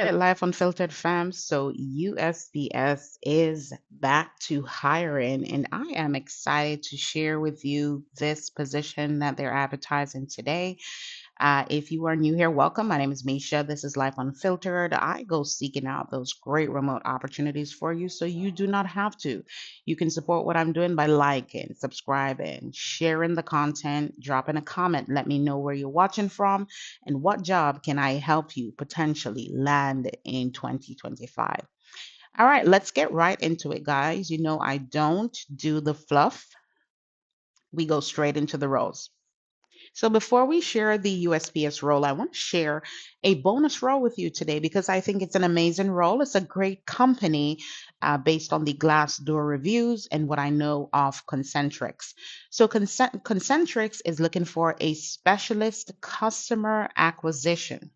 Life Unfiltered fam. So USPS is back to hiring, and I am excited to share with you this position that they're advertising today. If you are new here, welcome. My name is Misha. This is Life Unfiltered. I go seeking out those great remote opportunities for you so you do not have to. You can support what I'm doing by liking, subscribing, sharing the content, dropping a comment. Let me know where you're watching from and what job can I help you potentially land in 2025. All right, let's get right into it, guys. You know, I don't do the fluff. We go straight into the roles. So before we share the USPS role, I want to share a bonus role with you today because I think it's an amazing role. It's a great company based on the Glassdoor reviews and what I know of Concentrix. So Concentrix is looking for a specialist customer acquisition.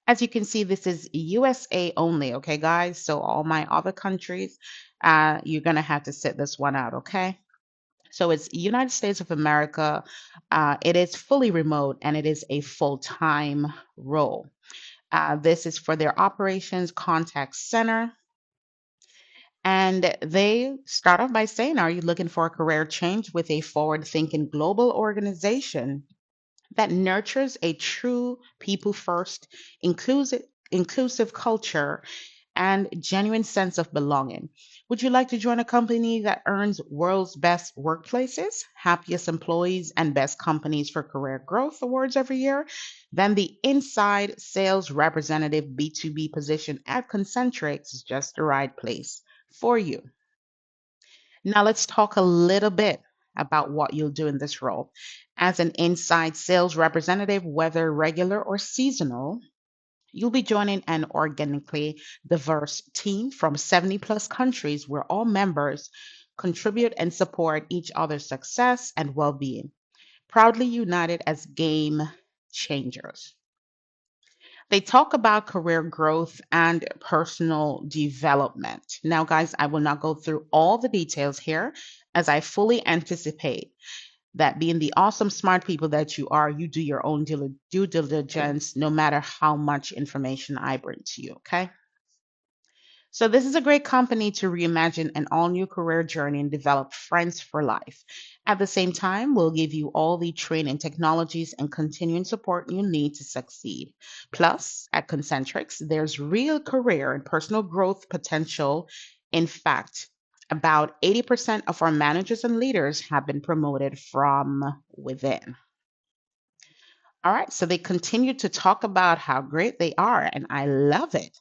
As you can see, this is USA only, okay, guys? So all my other countries, you're going to have to sit this one out, okay? So it's United States of America. It is fully remote and it is a full-time role. This is for their operations contact center. And they start off by saying, are you looking for a career change with a forward-thinking global organization that nurtures a true people first, inclusive culture and genuine sense of belonging? Would you like to join a company that earns world's best workplaces, happiest employees, and best companies for career growth awards every year? Then the inside sales representative B2B position at Concentrix is just the right place for you. Now let's talk a little bit about what you'll do in this role. As an inside sales representative, whether regular or seasonal, you'll be joining an organically diverse team from 70 plus countries where all members contribute and support each other's success and well being, proudly united as game changers. They talk about career growth and personal development. Now, guys, I will not go through all the details here as I fully anticipate that being the awesome, smart people that you are, you do your own due diligence no matter how much information I bring to you. Okay. So, this is a great company to reimagine an all new career journey and develop friends for life. At the same time, we'll give you all the training technologies and continuing support you need to succeed. Plus, at Concentrix, there's real career and personal growth potential. In fact, about 80% of our managers and leaders have been promoted from within. All right, so they continue to talk about how great they are, and I love it.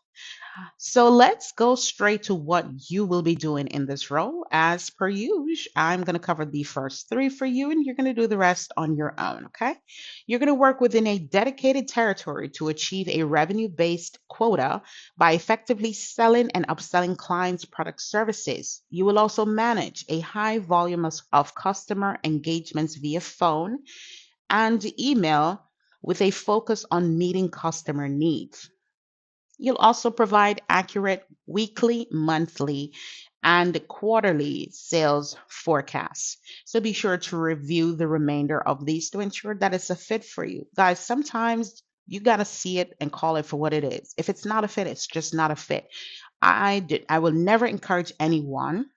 So let's go straight to what you will be doing in this role. As per usual, I'm going to cover the first three for you, and you're going to do the rest on your own. Okay. You're going to work within a dedicated territory to achieve a revenue based quota by effectively selling and upselling clients' product services. You will also manage a high volume of customer engagements via phone and email with a focus on meeting customer needs. You'll also provide accurate weekly, monthly, and quarterly sales forecasts. So be sure to review the remainder of these to ensure that it's a fit for you. Guys, sometimes you got to see it and call it for what it is. If it's not a fit, it's just not a fit. I will never encourage anyone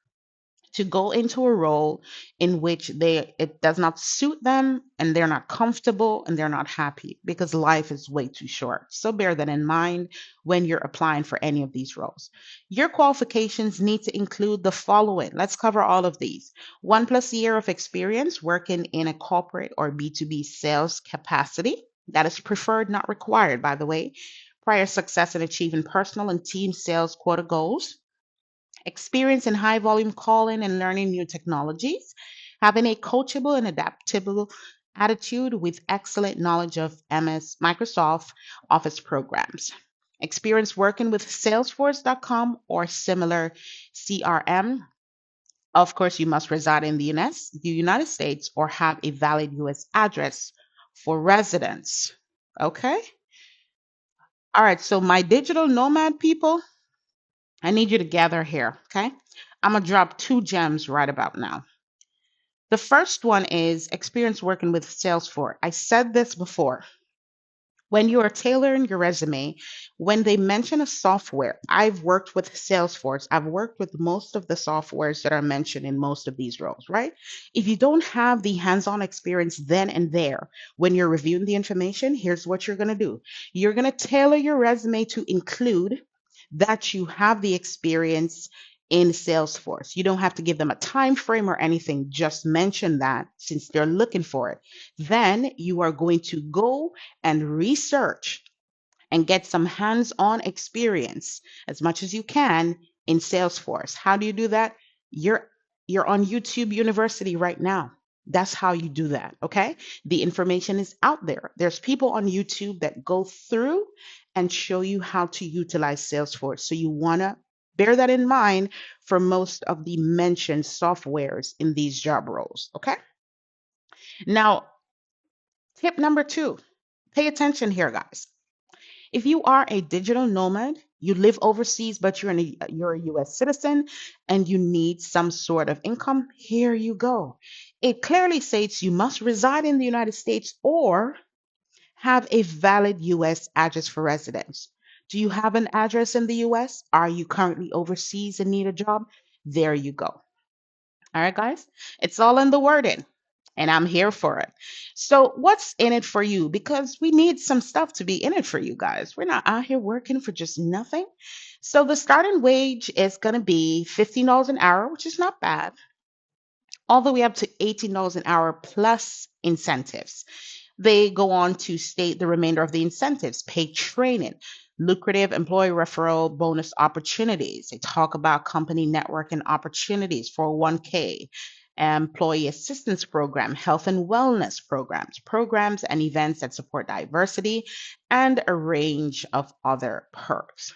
to go into a role in which they it does not suit them and they're not comfortable and they're not happy because life is way too short. So bear that in mind when you're applying for any of these roles. Your qualifications need to include the following. Let's cover all of these. 1+ year of experience working in a corporate or B2B sales capacity. That is preferred, not required, by the way. Prior success in achieving personal and team sales quota goals, experience in high volume calling and learning new technologies, having a coachable and adaptable attitude with excellent knowledge of MS Microsoft Office programs, experience working with Salesforce.com or similar CRM. Of course, you must reside in the United States or have a valid US address for residence. Okay? All right, so my digital nomad people, I need you to gather here, okay? I'm gonna drop two gems right about now. The first one is experience working with Salesforce. I said this before. When you are tailoring your resume, when they mention a software, I've worked with Salesforce, I've worked with most of the softwares that are mentioned in most of these roles, right? If you don't have the hands on experience then and there, when you're reviewing the information, here's what you're going to do. You're going to tailor your resume to include that you have the experience in Salesforce. You don't have to give them a time frame or anything, just mention that since they're looking for it. Then you are going to go and research and get some hands on experience as much as you can in Salesforce. How do you do that? You're you're on YouTube University right now. That's how you do that, okay? The information is out there. There's people on YouTube that go through and show you how to utilize Salesforce. So you want to bear that in mind for most of the mentioned softwares in these job roles, okay? Now, tip number 2. Pay attention here, guys. If you are a digital nomad, you live overseas, but you're a US citizen and you need some sort of income, here you go. It clearly states you must reside in the United States or have a valid US address for residence. Do you have an address in the US? Are you currently overseas and need a job? There you go. All right, guys, it's all in the wording, and I'm here for it. So, what's in it for you? Because we need some stuff to be in it for you guys. We're not out here working for just nothing. So, the starting wage is going to be $15 an hour, which is not bad, all the way up to $18 an hour plus incentives. They go on to state the remainder of the incentives, paid training, lucrative employee referral bonus opportunities. They talk about company networking opportunities, 401k, employee assistance program, health and wellness programs, programs and events that support diversity, and a range of other perks.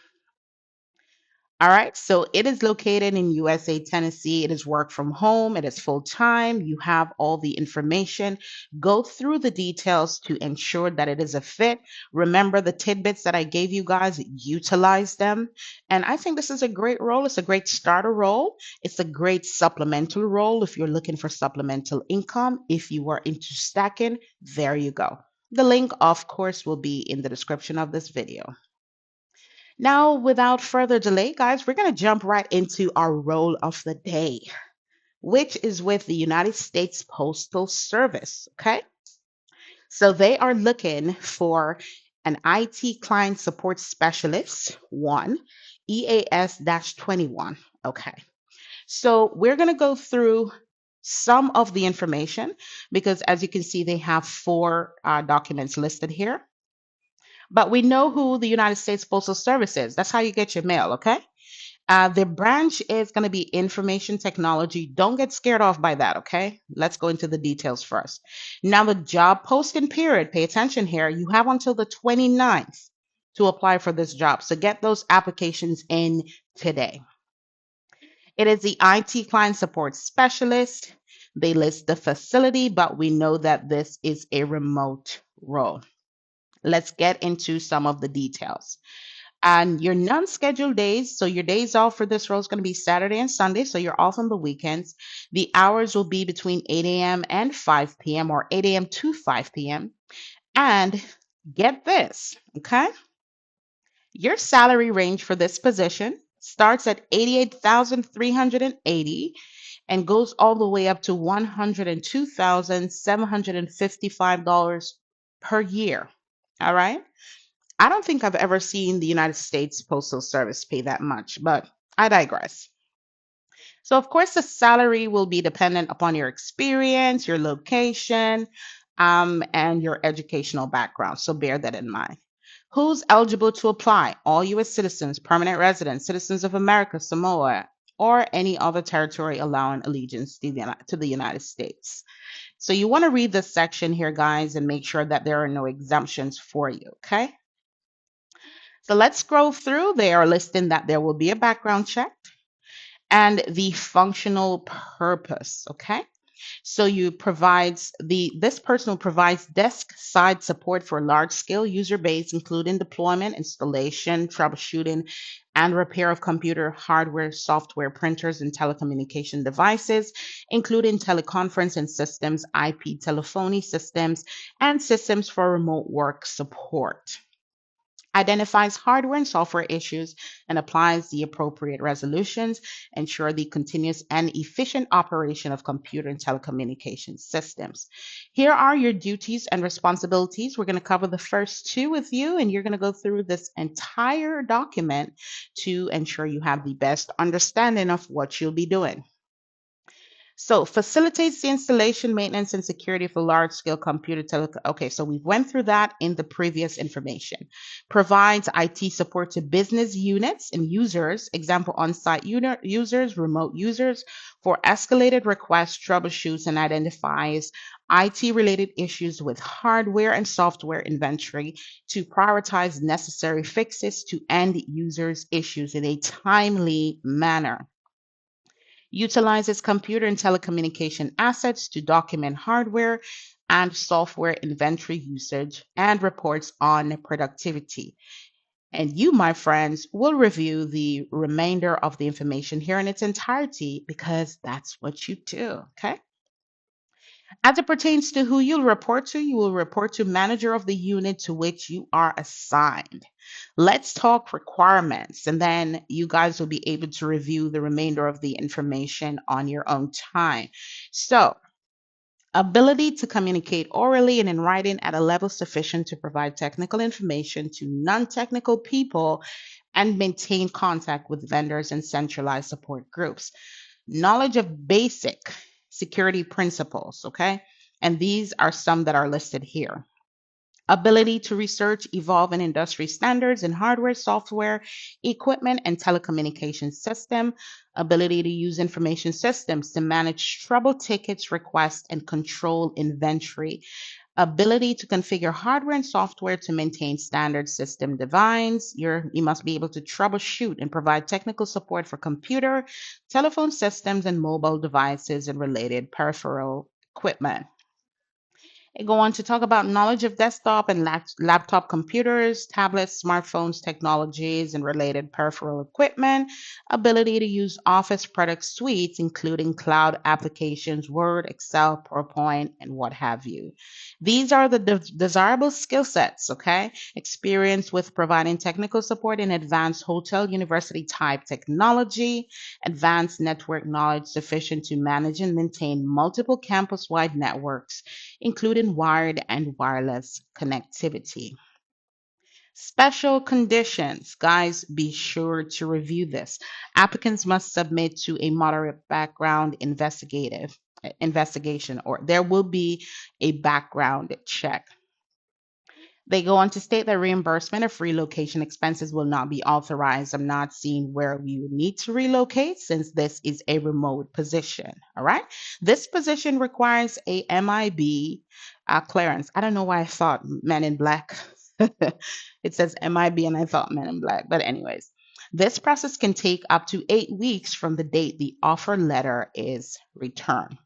All right, so it is located in USA, Tennessee. It is work from home. It is full time. You have all the information. Go through the details to ensure that it is a fit. Remember the tidbits that I gave you guys, utilize them. And I think this is a great role. It's a great starter role. It's a great supplemental role if you're looking for supplemental income. If you are into stacking, there you go. The link, of course, will be in the description of this video. Now, without further delay, guys, we're going to jump right into our role of the day, which is with the United States Postal Service. Okay. So they are looking for an IT client support specialist, one, EAS 21. Okay. So we're going to go through some of the information because, as you can see, they have four documents listed here. But we know who the United States Postal Service is. That's how you get your mail, okay? The branch is going to be information technology. Don't get scared off by that, okay? Let's go into the details first. Now, the job posting period, pay attention here. You have until the 29th to apply for this job. So get those applications in today. It is the IT client support specialist. They list the facility, but we know that this is a remote role. Let's get into some of the details. And your non-scheduled days, so your days off for this role is going to be Saturday and Sunday, so you're off on the weekends. The hours will be between 8 a.m. and 5 p.m. or 8 a.m. to 5 p.m. And get this, okay? Your salary range for this position starts at 88,380 and goes all the way up to $102,755 per year. All right? I don't think I've ever seen the United States Postal Service pay that much, but I digress. So, of course, the salary will be dependent upon your experience, your location, and your educational background. So, bear that in mind. Who's eligible to apply? All U.S. citizens, permanent residents, citizens of America, Samoa, or any other territory allowing allegiance to the United States. So, you want to read this section here, guys, and make sure that there are no exemptions for you, okay? So let's scroll through. They are listing that there will be a background check and the functional purpose. Okay. So this person provides desk side support for large scale user base, including deployment, installation, troubleshooting, and repair of computer hardware, software, printers, and telecommunication devices, including teleconferencing systems, IP telephony systems, and systems for remote work support. Identifies hardware and software issues and applies the appropriate resolutions, ensure the continuous and efficient operation of computer and telecommunication systems. Here are your duties and responsibilities. We're going to cover the first two with you, and you're going to go through this entire document to ensure you have the best understanding of what you'll be doing. So facilitates the installation, maintenance, and security for large-scale computer Okay, so we went through that in the previous information. Provides IT support to business units and users, example, on-site users, remote users, for escalated requests, troubleshoots, and identifies IT-related issues with hardware and software inventory to prioritize necessary fixes to end users' issues in a timely manner. Utilizes computer and telecommunication assets to document hardware and software inventory usage and reports on productivity. And you, my friends, will review the remainder of the information here in its entirety because that's what you do. Okay. As it pertains to who you'll report to, you will report to manager of the unit to which you are assigned. Let's talk requirements, and then you guys will be able to review the remainder of the information on your own time. So, ability to communicate orally and in writing at a level sufficient to provide technical information to non-technical people and maintain contact with vendors and centralized support groups. Knowledge of basic security principles, okay? And these are some that are listed here. Ability to research, evolve in industry standards in hardware, software, equipment, and telecommunication system. Ability to use information systems to manage trouble tickets, requests, and control inventory. Ability to configure hardware and software to maintain standard system designs. You must be able to troubleshoot and provide technical support for computer, telephone systems, and mobile devices and related peripheral equipment. I go on to talk about knowledge of desktop and laptop computers, tablets, smartphones, technologies, and related peripheral equipment, ability to use Office product suites, including cloud applications, Word, Excel, PowerPoint, and what have you. These are the desirable skill sets, okay? Experience with providing technical support in advanced hotel university type technology, advanced network knowledge sufficient to manage and maintain multiple campus wide networks including wired and wireless connectivity. Special conditions. Guys, be sure to review this. Applicants must submit to a moderate background investigation, or there will be a background check. They go on to state that reimbursement of relocation expenses will not be authorized. I'm not seeing where you need to relocate since this is a remote position. All right. This position requires a MIB clearance. I don't know why I thought Men in Black. It says MIB and I thought Men in Black. But, anyways, this process can take up to 8 weeks from the date the offer letter is returned.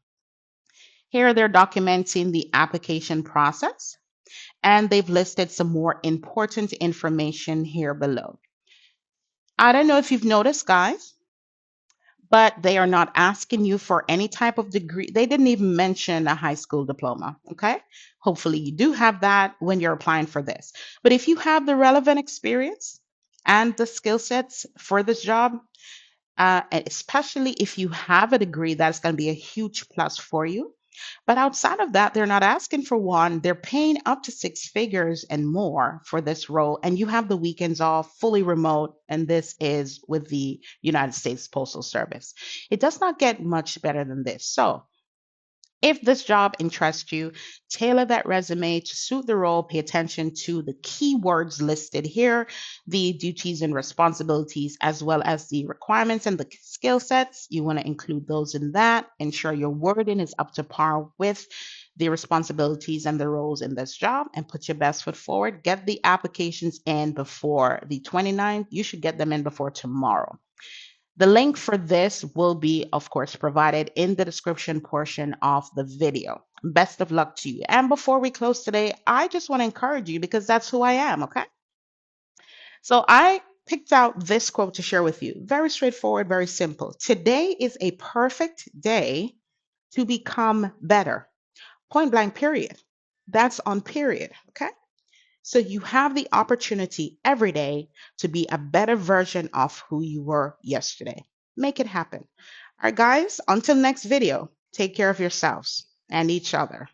Here they're documenting the application process and they've listed some more important information here below. I don't know if you've noticed, guys, but they are not asking you for any type of degree. They didn't even mention a high school diploma, okay? Hopefully you do have that when you're applying for this. But if you have the relevant experience and the skill sets for this job, and especially if you have a degree, that's going to be a huge plus for you. But outside of that, they're not asking for one. They're paying up to 6 figures and more for this role. And you have the weekends off, fully remote. And this is with the United States Postal Service. It does not get much better than this. So if this job interests you, tailor that resume to suit the role. Pay attention to the keywords listed here, the duties and responsibilities, as well as the requirements and the skill sets. You want to include those in that. Ensure your wording is up to par with the responsibilities and the roles in this job, and put your best foot forward. Get the applications in before the 29th. You should get them in before tomorrow. The link for this will be, of course, provided in the description portion of the video. Best of luck to you. And before we close today, I just want to encourage you because that's who I am, okay? So I picked out this quote to share with you. Very straightforward, very simple. Today is a perfect day to become better. Point blank, period. That's on period. Okay. So you have the opportunity every day to be a better version of who you were yesterday. Make it happen. All right, guys, until next video, take care of yourselves and each other.